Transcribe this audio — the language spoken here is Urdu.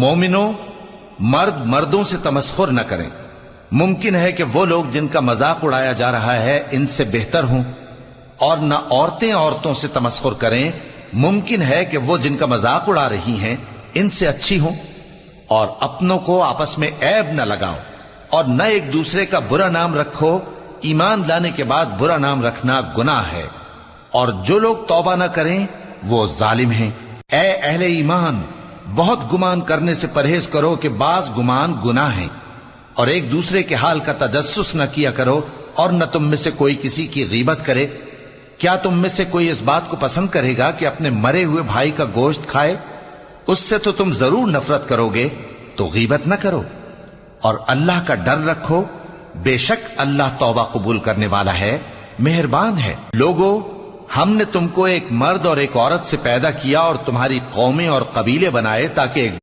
مومنوں، مرد مردوں سے تمسخر نہ کریں۔ ممکن ہے کہ وہ لوگ جن کا مذاق اڑایا جا رہا ہے ان سے بہتر ہوں، اور نہ عورتیں عورتوں سے تمسخر کریں۔ ممکن ہے کہ وہ جن کا مذاق اڑا رہی ہیں ان سے اچھی ہوں۔ اور اپنوں کو آپس میں عیب نہ لگاؤ، اور نہ ایک دوسرے کا برا نام رکھو۔ ایمان لانے کے بعد برا نام رکھنا گناہ ہے، اور جو لوگ توبہ نہ کریں وہ ظالم ہیں۔ اے اہل ایمان، بہت گمان کرنے سے پرہیز کرو کہ بعض گمان گناہ ہیں، اور ایک دوسرے کے حال کا تجسس نہ کیا کرو، اور نہ تم میں سے کوئی کسی کی غیبت کرے۔ کیا تم میں سے کوئی اس بات کو پسند کرے گا کہ اپنے مرے ہوئے بھائی کا گوشت کھائے؟ اس سے تو تم ضرور نفرت کرو گے، تو غیبت نہ کرو، اور اللہ کا ڈر رکھو۔ بے شک اللہ توبہ قبول کرنے والا ہے، مہربان ہے۔ لوگو، ہم نے تم کو ایک مرد اور ایک عورت سے پیدا کیا اور تمہاری قومیں اور قبیلے بنائے تاکہ ایک